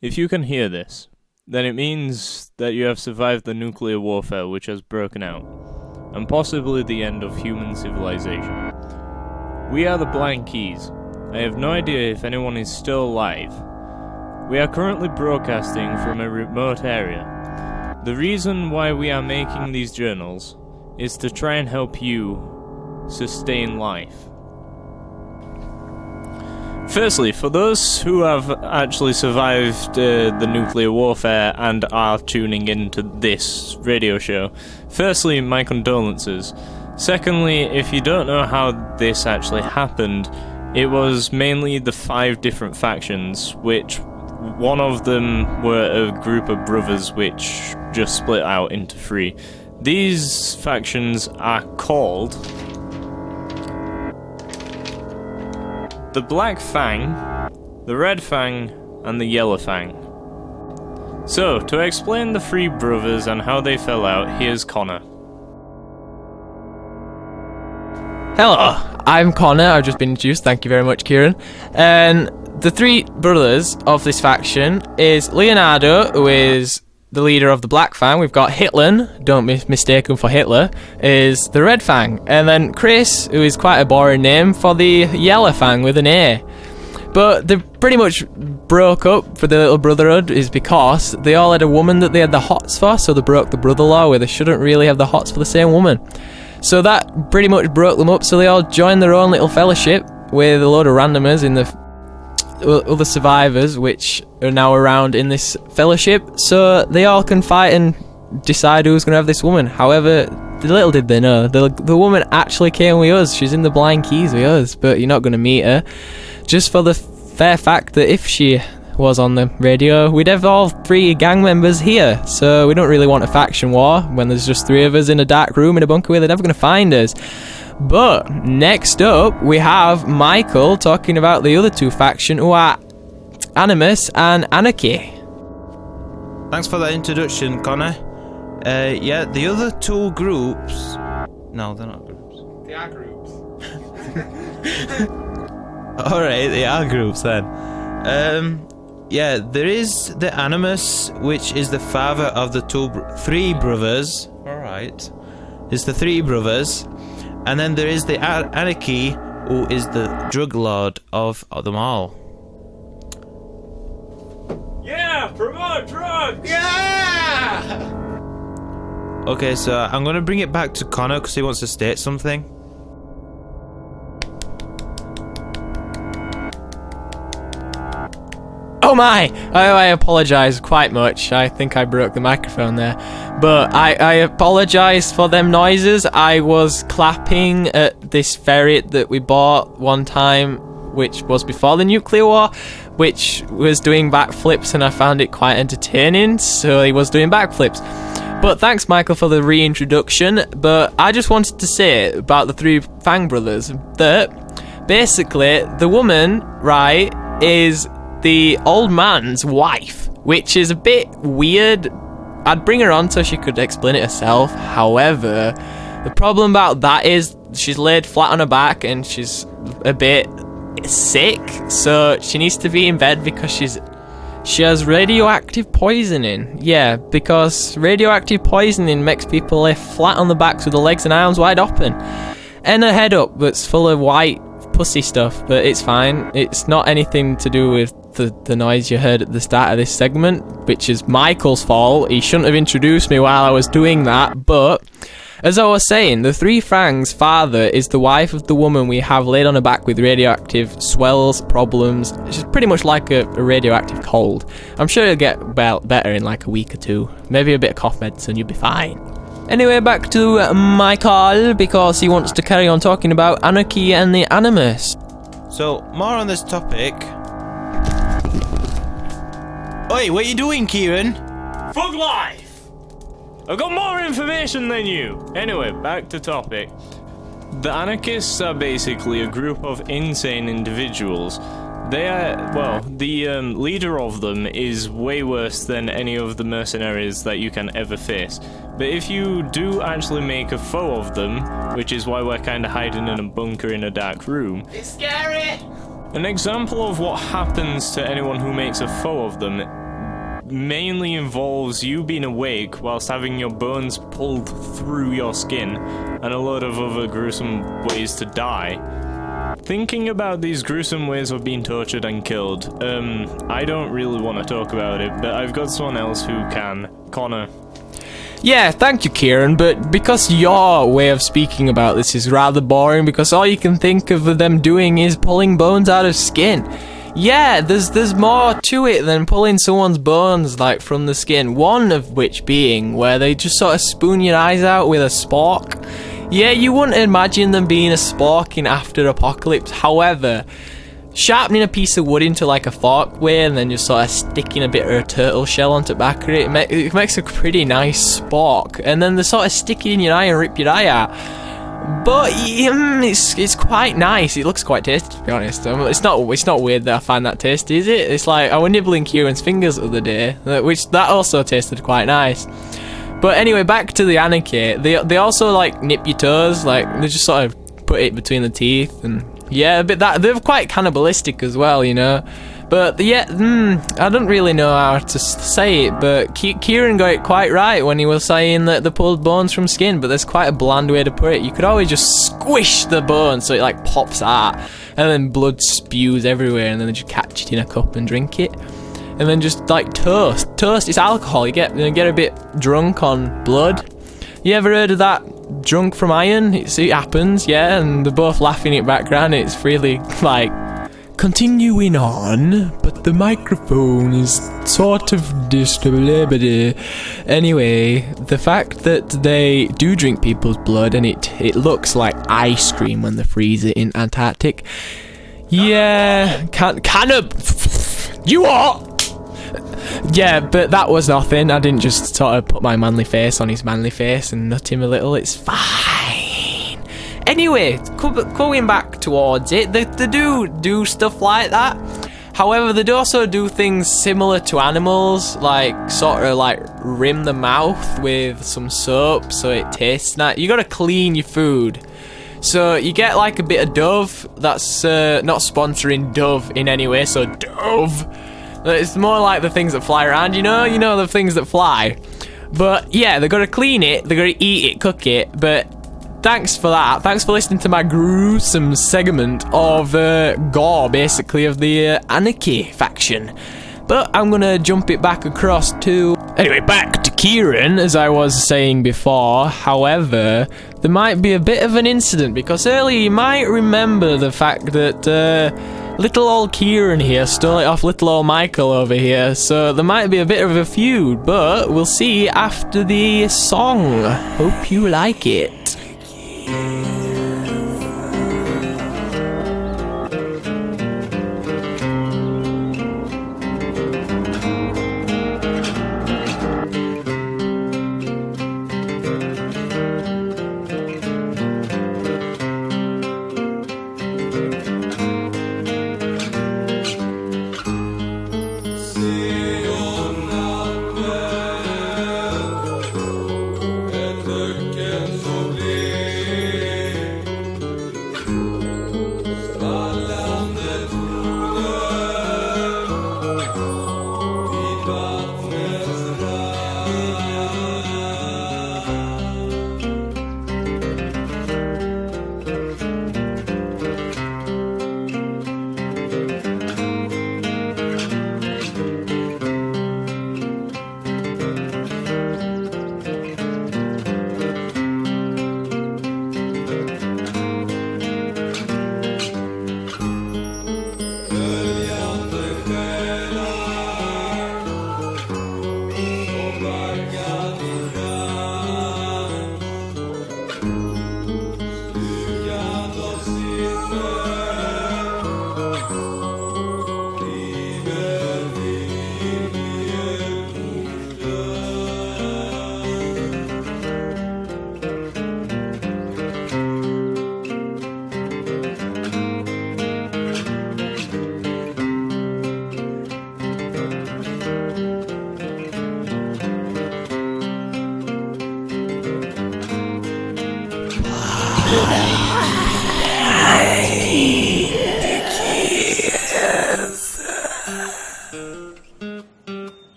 If you can hear this, then it means that you have survived the nuclear warfare which has broken out, and possibly the end of human civilization. We are the Blind Keys. I have no idea if anyone is still alive. We are currently broadcasting from a remote area. The reason why we are making these journals is to try and help you sustain life. Firstly, for those who have actually survived the nuclear warfare and are tuning into this radio show, firstly, my condolences. Secondly, if you don't know how this actually happened, it was mainly the 5 different factions, which one of them were a group of brothers which just split out into 3. These factions are called the Black Fang, the Red Fang, and the Yellow Fang. So, to explain the 3 brothers and how they fell out, here's Connor. Hello, I'm Connor. I've just been introduced. Thank you very much, Kieran. And the 3 brothers of this faction is Leonardo, who is the leader of the Black Fang. We've got Hitler, don't be mistaken for Hitler, is the Red Fang. And then Chris, who is quite a boring name, for the Yellow Fang with an A. But they pretty much broke up for the little brotherhood is because they all had a woman that they had the hots for, so they broke the brother law where they shouldn't really have the hots for the same woman. So that pretty much broke them up, so they all joined their own little fellowship with a load of randomers in the other survivors which are now around in this fellowship, so they all can fight and decide who's going to have this woman. However, little did they know, the woman actually came with us. She's in the Blind Keys with us, but you're not going to meet her. Just for the fair fact that if she was on the radio, we'd have all 3 gang members here, so we don't really want a faction war when there's just 3 of us in a dark room in a bunker where they're never going to find us. But next up we have Michael talking about the other 2 factions, who are Animus and Anarchy. Thanks for that introduction, Connor. Yeah, the other 2 groups... No, they're not groups. They are groups. Alright, they are groups then. Yeah, there is the Animus, which is the father of the 3 brothers. Alright. There's the 3 brothers. And then there is the Anarchy, who is the drug lord of them all. Yeah, promote drugs! Yeah! Okay, so I'm going to bring it back to Connor because he wants to state something. Oh my! I apologise quite much. I think I broke the microphone there. But I apologise for them noises. I was clapping at this ferret that we bought one time, which was before the nuclear war, which was doing backflips, and I found it quite entertaining, so he was doing backflips. But thanks, Michael, for the reintroduction. But I just wanted to say about the 3 Fang brothers that basically the woman, right, is the old man's wife, which is a bit weird. I'd bring her on so she could explain it herself. However, the problem about that is she's laid flat on her back and she's a bit sick, so she needs to be in bed because she has radioactive poisoning. Yeah, because radioactive poisoning makes people lay flat on the backs with their legs and arms wide open, and a head up that's full of white pussy stuff. But it's fine. It's not anything to do with the noise you heard at the start of this segment, which is Michael's fault. He shouldn't have introduced me while I was doing that. But as I was saying, the 3 Fangs' father is the wife of the woman we have laid on her back with radioactive swells problems. She's pretty much like a radioactive cold. I'm sure it'll get better in like a week or 2. Maybe a bit of cough medicine, you'll be fine. Anyway, back to Michael, because he wants to carry on talking about Anarchy and the Animus. So, more on this topic. Oi, what are you doing, Kieran? Fuck life! I've got more information than you! Anyway, back to topic. The anarchists are basically a group of insane individuals. They are, well, the leader of them is way worse than any of the mercenaries that you can ever face. But if you do actually make a foe of them, which is why we're kind of hiding in a bunker in a dark room. It's scary! An example of what happens to anyone who makes a foe of them mainly involves you being awake whilst having your bones pulled through your skin, and a lot of other gruesome ways to die. Thinking about these gruesome ways of being tortured and killed, I don't really want to talk about it, but I've got someone else who can. Connor. Yeah, thank you, Kieran, but because your way of speaking about this is rather boring, because all you can think of them doing is pulling bones out of skin. Yeah, there's more to it than pulling someone's bones, like, from the skin, one of which being where they just sort of spoon your eyes out with a spork. Yeah, you wouldn't imagine them being a spork in After Apocalypse, however, sharpening a piece of wood into like a fork way and then just sort of sticking a bit of a turtle shell onto the back of it, it makes a pretty nice spork, and then they sort of stick it in your eye and rip your eye out. But it's quite nice. It looks quite tasty, to be honest. It's not weird that I find that tasty, is it? It's like I was nibbling Kieran's fingers the other day, which that also tasted quite nice. But anyway, back to the Anarchy. They also like nip your toes, like they just sort of put it between the teeth, and yeah, a bit that they're quite cannibalistic as well, you know. But yeah, I don't really know how to say it, but Kieran got it quite right when he was saying that they pulled bones from skin, but there's quite a bland way to put it. You could always just squish the bone so it like pops out, and then blood spews everywhere, and then they just catch it in a cup and drink it. And then just like toast, it's alcohol, you get a bit drunk on blood. You ever heard of that? Drunk from iron? It happens, yeah, and they're both laughing in the background. It's really like continuing on, but the microphone is sort of disturbed. Anyway, the fact that they do drink people's blood and it looks like ice cream when they freeze it in Antarctic. Yeah, you are. Yeah, but that was nothing. I didn't just sort of put my manly face on his manly face and nut him a little. It's fine. Anyway, going back towards it, they do stuff like that. However, they do also do things similar to animals, like sort of like rim the mouth with some soap so it tastes nice. You gotta clean your food. So you get like a bit of Dove. That's not sponsoring Dove in any way, so Dove. It's more like the things that fly around, you know the things that fly. But yeah, they're gonna clean it, they're gonna eat it, cook it, but thanks for that. Thanks for listening to my gruesome segment of gore, basically, of the Anarchy faction. But I'm gonna jump it back across to... Anyway, back to Kieran, as I was saying before. However, there might be a bit of an incident, because earlier you might remember the fact that little old Kieran here stole it off little old Michael over here, so there might be a bit of a feud, but we'll see after the song. Hope you like it.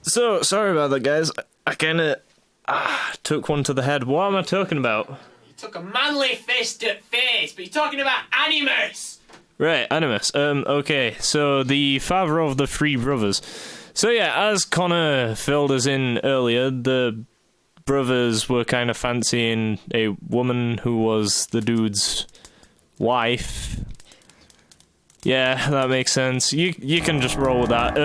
So, sorry about that, guys. I kinda took one to the head. What am I talking about? You took a manly fist at face, but you're talking about Animus! Right, Animus. Okay, so the father of the three brothers. So yeah, as Connor filled us in earlier, the brothers were kind of fancying a woman who was the dude's wife. Yeah, that makes sense. You can just roll with that.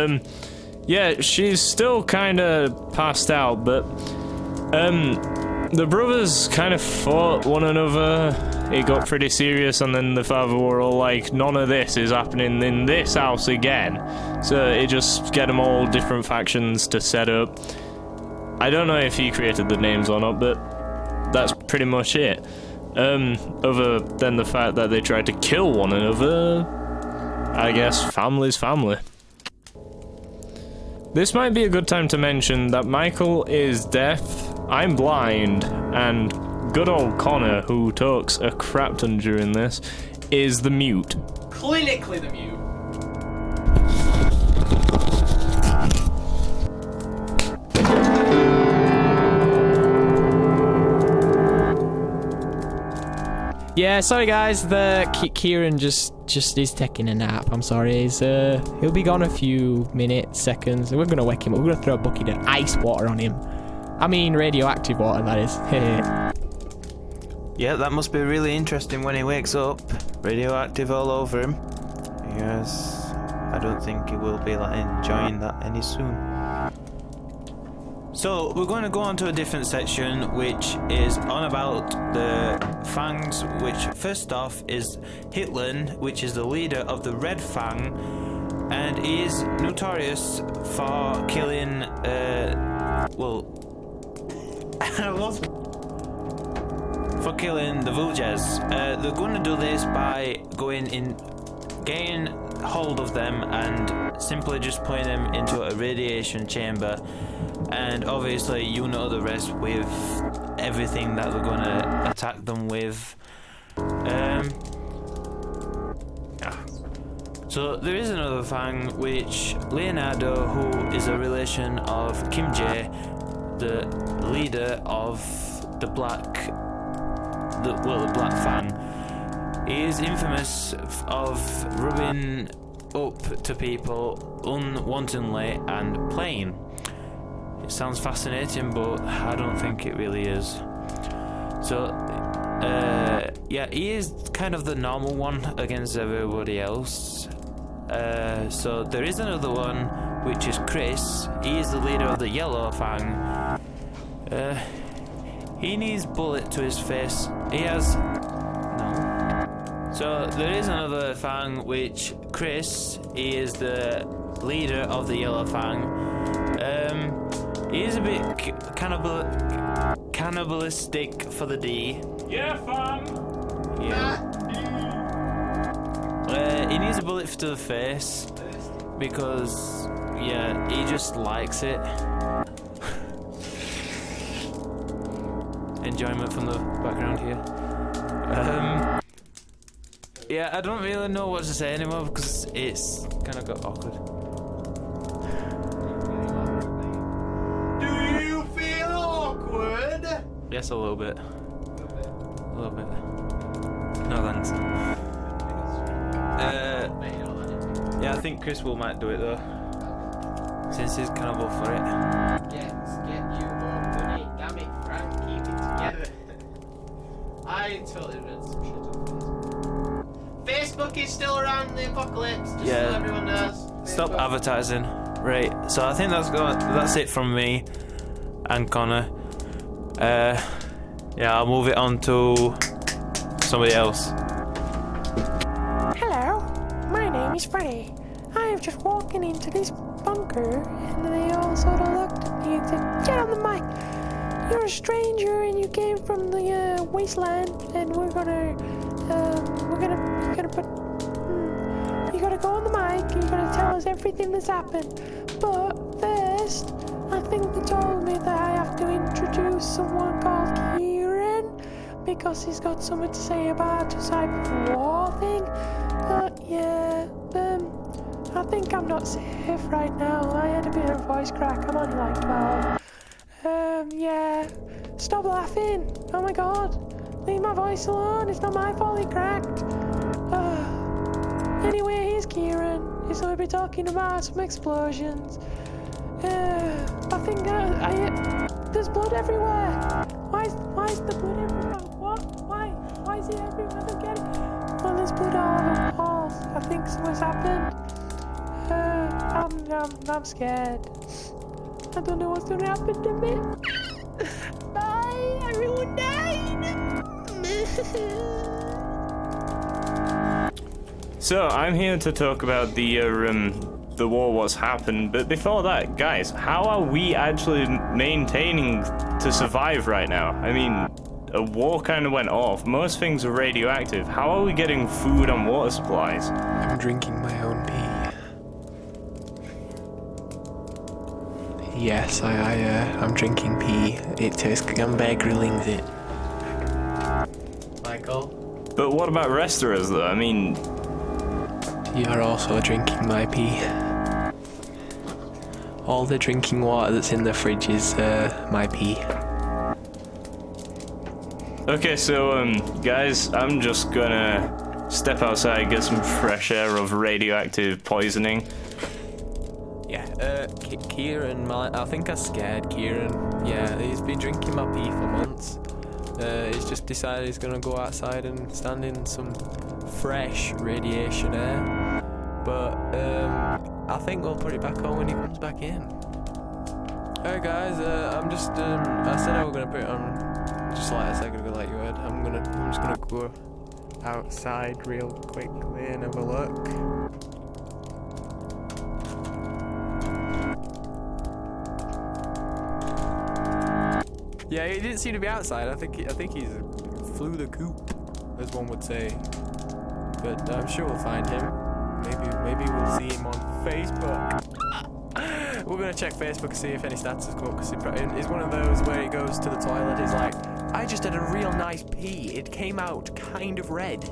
Yeah, she's still kind of passed out, but the brothers kind of fought one another. It got pretty serious, and then the father were all like, none of this is happening in this house again. So it just get them all different factions to set up. I don't know if he created the names or not, but that's pretty much it. Other than the fact that they tried to kill one another, I guess family's family. This might be a good time to mention that Michael is deaf, I'm blind, and good old Connor, who talks a crap ton during this, is the mute. Clinically the mute. Yeah, sorry guys, Kieran just is taking a nap. I'm sorry, he'll be gone a few minutes, seconds. We're gonna wake him up. We're gonna throw a bucket of ice water on him. I mean, radioactive water, that is. Yeah, that must be really interesting when he wakes up. Radioactive all over him. Yes, I don't think he will be enjoying that any soon. So, we're going to go on to a different section, which is on about the Fangs, which first off is Hitler, which is the leader of the Red Fang, and he is notorious for killing, for killing the villagers. They're going to do this by getting hold of them and simply just putting them into a radiation chamber. And obviously, you know the rest with everything that they're going to attack them with. So there is another Fang, which Leonardo, who is a relation of Kim Jae, the leader of the Black Fang, he is infamous of rubbing up to people unwantingly and playing. It sounds fascinating, but I don't think it really is. So, he is kind of the normal one against everybody else. So there is another one, which is Chris. He is the leader of the Yellow Fang. He needs bullet to his face. He has no. So there is another Fang, which Chris. He is the leader of the Yellow Fang. He is a bit cannibalistic for the D. Yeah, fam. Yeah. He needs a bullet to the face because, he just likes it. Enjoyment from the background here. I don't really know what to say anymore because it's kind of got awkward. Do you feel awkward? Yes, a little bit. A little bit. No thanks. I think Chris might do it though, since he's kind of up for it. Get you more money. Damn it, Frank, keep it together. I totally read some shit on Facebook. Facebook is still around the apocalypse, just so everyone knows. Stop advertising. Right, so I think that's it from me and Connor. I'll move it on to somebody else. Hello, my name is Freddy. I was just walking into this bunker and they all sort of looked at me and said, "Get on the mic. You're a stranger and you came from the wasteland and we're gonna put, you gotta go on the mic and you gotta tell us everything that's happened. But first, I think they told me that I have to introduce someone called Kieran because he's got something to say about the type of war thing. I think I'm not safe right now. I had a bit of a voice crack. I'm only like 12. Stop laughing. Oh my god. Leave my voice alone. It's not my fault it cracked. Anyway, here's Kieran. He's going to be talking about some explosions. I think there's blood everywhere. Why is the blood everywhere? What? Why is it everywhere? I don't get it. Well, there's blood all over the walls. I think something's happened. I'm scared. I don't know what's gonna happen to me. Bye, everyone died. So I'm here to talk about the war, what's happened. But before that, guys, how are we actually maintaining to survive right now? I mean, a war kind of went off. Most things are radioactive. How are we getting food and water supplies? I'm drinking my own pee. Yes, I'm drinking pee. It tastes. I'm Bear Grylling it. Michael? But what about restaurants, though? I mean, You're also drinking my pee. All the drinking water that's in the fridge is my pee. okay, so guys, I'm just gonna step outside, get some fresh air of radioactive poisoning. Kieran, I think I scared Kieran. Yeah, he's been drinking my pee for months. He's just decided he's gonna go outside and stand in some fresh radiation air. But I think we'll put it back on when he comes back in. Hey guys, I'm just I said I was gonna put it on just like a second ago, like you heard. I'm just gonna go outside real quickly and have a look. Yeah, he didn't seem to be outside. I think he's flew the coop, as one would say. But I'm sure we'll find him. Maybe we'll see him on Facebook. We're gonna check Facebook and see if any stats has come up, because it's one of those where he goes to the toilet. He's like, I just had a real nice pee. It came out kind of red.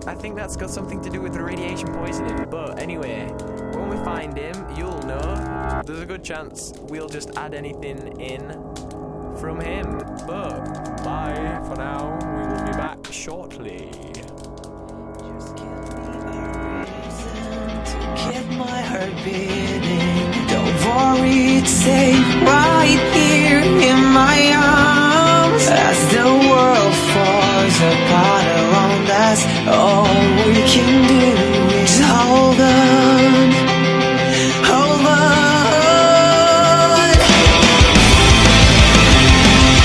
I think that's got something to do with the radiation poisoning. But anyway, when we find him, you'll know. There's a good chance we'll just add anything in from him. But bye for now. We will be back shortly. Just give me a reason to get my heart beating. Don't worry, it's safe right here in my arms. As the world falls apart around us, all we can do is hold on, hold on.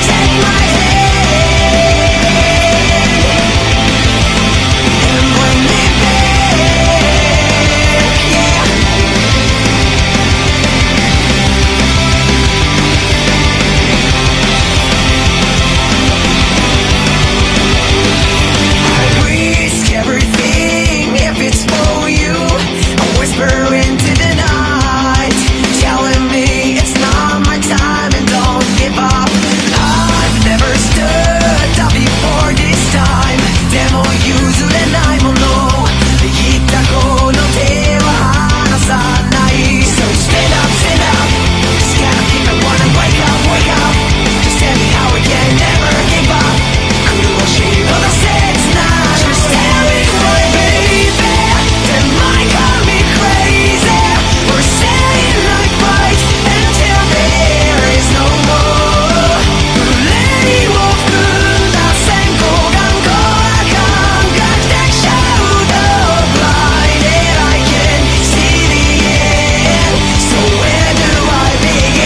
Take my hand and bring me back, yeah. Risk everything if it's for you. I whisper into the night, telling me it's not my time and don't give up. I've never stood up before this time. でも譲れないもの、言った子の手は離さない。So stand up, stand up. Just gotta keep it wanna wake up, wake up. Just tell me how we can never give up. 苦しいほど切ない。Just tell me why, baby. That might got me crazy. We're saying like fight until there is no more. 憂いを含んだ閃光眼光感覚的シャウト blinded I can see the end. So where do I begin?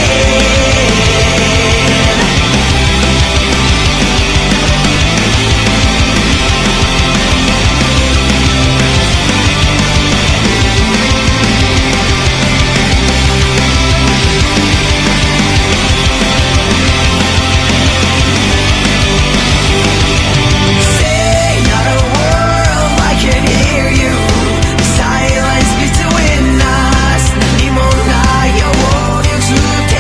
Say not a word, I can hear you. The silence between us. 何もないように映ってる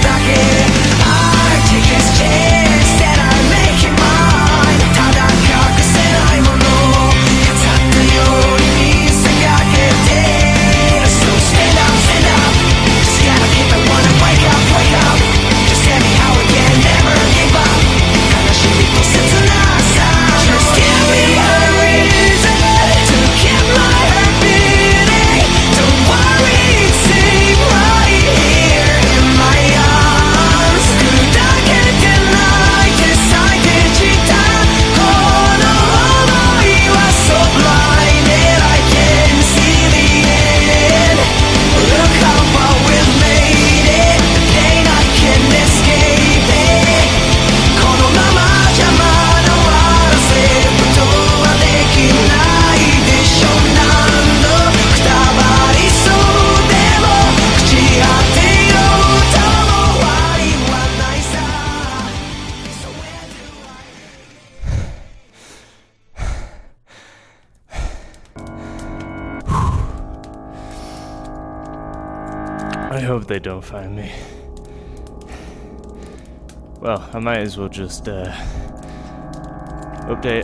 だけ。I take this chance that I make it mine. ただ隠せないもの、飾ったように見せかけて。So stand up, stand up. Just gotta keep it wanna wake up, wake up. Just tell me how we can never give up. 悲しみと切なさ。Just give me a reason to keep my heart beating. Don't worry, it's safe right here in my arms. 砕けてない手咲いて散ったこの想いは so blinded I can see the end. Look how far we've made it. The pain I can't escape it. このままじゃまだ終わらせることはできないでしょ。何度くたばりそうでも朽ち果てようとも終わりはないさ。So where do I I hope they don't find me. Well, I might as well just update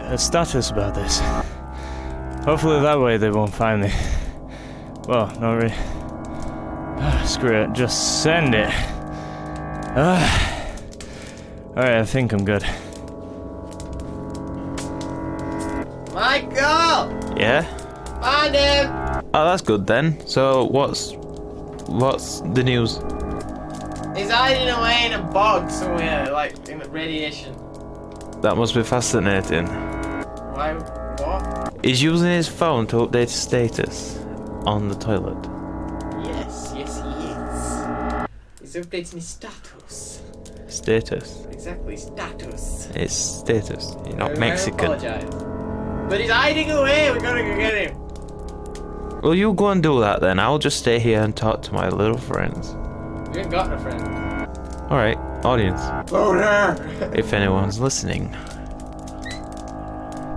a status about this. Hopefully that way they won't find me. Well, not really. Screw it, just send it. Alright, I think I'm good. Michael! Yeah? Find him! Oh, that's good then. So what's the news? He's hiding away in a bog somewhere, like in the radiation. That must be fascinating. Why? What? He's using his phone to update his status on the toilet. Yes, he is. He's updating his status. Status? Exactly, status. It's status. You're not I Mexican. apologize. But he's hiding away, we gotta go get him. Well, you go and do that then. I'll just stay here and talk to my little friends. You ain't got no friend. Alright, audience. Boner! If anyone's listening.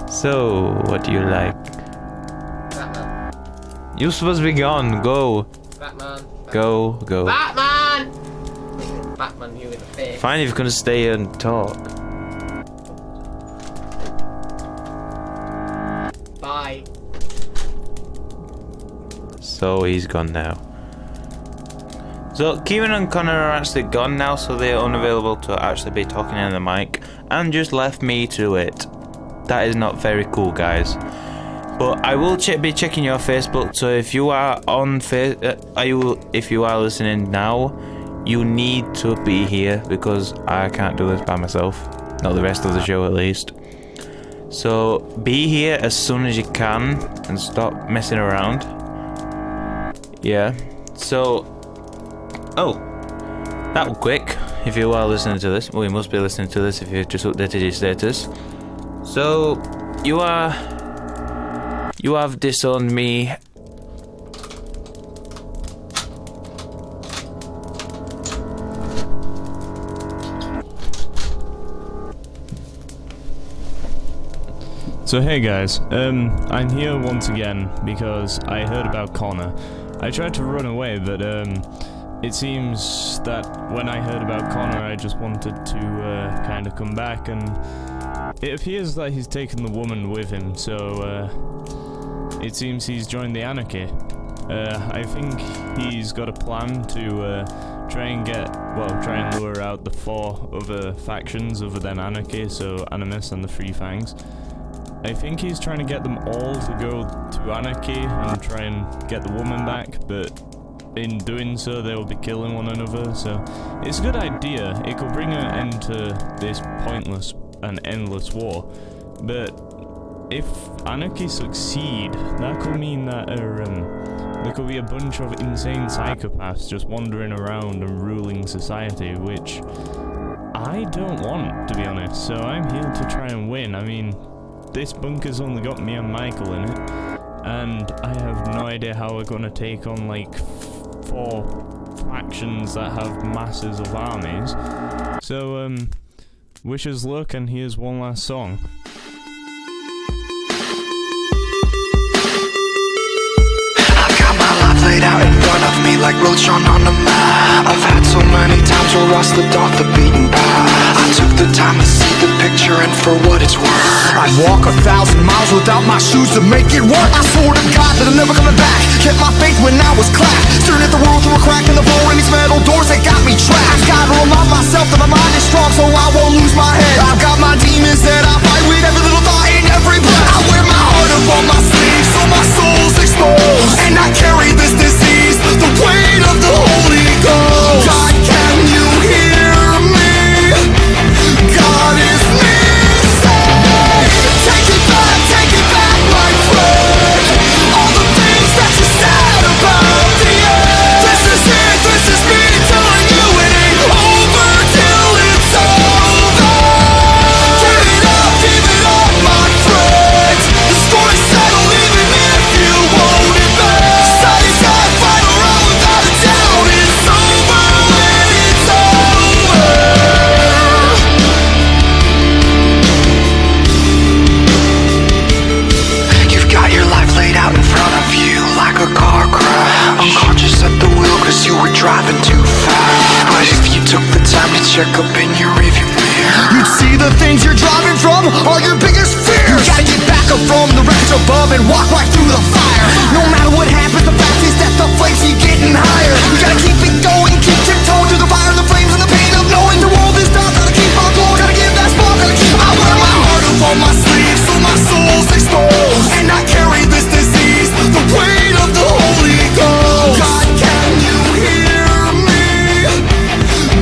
So, what do you like? Batman. You're supposed to be gone. Go. Batman. Go. Batman! Batman, you in the face. Fine if you're gonna stay here and talk. Bye. So he's gone now. So Kieran and Connor are actually gone now, so they're unavailable to actually be talking in the mic, and just left me to it. That is not very cool, guys. But I will be checking your Facebook. So if you are on if you are listening now, you need to be here because I can't do this by myself. Not the rest of the show, at least. So be here as soon as you can and stop messing around. Yeah. So. Oh, that was quick. If you are listening to this, well, you must be listening to this if you've just updated your status. So, you have disowned me. So hey guys, I'm here once again because I heard about Connor. I tried to run away, but it seems that when I heard about Connor, I just wanted to kind of come back, and it appears that he's taken the woman with him, so it seems he's joined the Anarchy. I think he's got a plan to try and lure out the 4 other factions other than Anarchy, so Animus and the Three Fangs. I think he's trying to get them all to go to Anarchy and try and get the woman back, but in doing so, they will be killing one another, so it's a good idea. It could bring an end to this pointless and endless war, but if Anarchy succeed, that could mean that there could be a bunch of insane psychopaths just wandering around and ruling society, which I don't want, to be honest, so I'm here to try and win. I mean, this bunker's only got me and Michael in it, and I have no idea how we're going to take on, like, 4 factions that have masses of armies. So, wish us luck, and here's one last song. I've got my life laid out in front of me like roads drawn on a map. I've had so many times where I slipped off the beaten path. I took the time to see the picture, and for what it's worth, I'd walk 1,000 miles without my shoes to make it work. I swore to God that I'm never coming back. Kept my faith when I was clapped. Staring at the world through a crack in the floor, and these metal doors that got me trapped. I've gotta remind myself that my mind is strong, so I won't lose my head. I've got my demons that I fight with every little thought in every breath. I wear my heart up on my sleeve, so my soul's exposed, and I carry this disease, the weight of the Holy Ghost. God, can you hear me? God is missing. Take it back, my friend. All the things that you said about the end. This is it, this is me telling you it ain't over till it's over. Give it up, my friend. The story's settled even if you won't admit. Say that final round without a doubt. It's over when it's over. You've got your life laid out in front of you like a car crash. Unconscious at the wheel cause you were driving too fast. But if you took the time to check up in your rearview mirror, you'd see the things you're driving from are your biggest fears. You gotta get back up from the wreckage above and walk right through the fire. No matter what happens, the fact is that the flames keep getting higher. You gotta keep it going, keep tiptoeing through the fire, the flames and the pain of knowing the world is dark. Gotta keep on going, gotta give that spark, gotta keep I wear my heart up on my sleeve, so my soul's exposed, and I carry this disease, the weight of the Holy Ghost. God, can you hear me?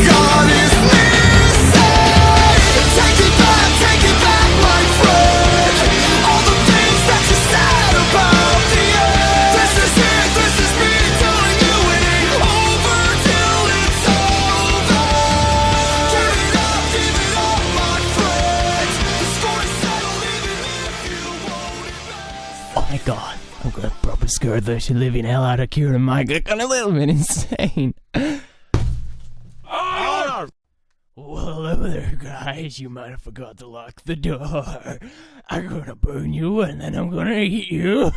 God is missing. Take it back, my friend. All the things that you said about the end. This is it, this is me telling you it ain't over till it's over. Give it up, my friend. The story's settled even if you won't admit. Oh my god, I'm gonna probably scare the living hell out of Kieran and Mike. They're gonna a little bit insane. Well, hello there, guys. You might have forgot to lock the door. I'm gonna burn you and then I'm gonna eat you.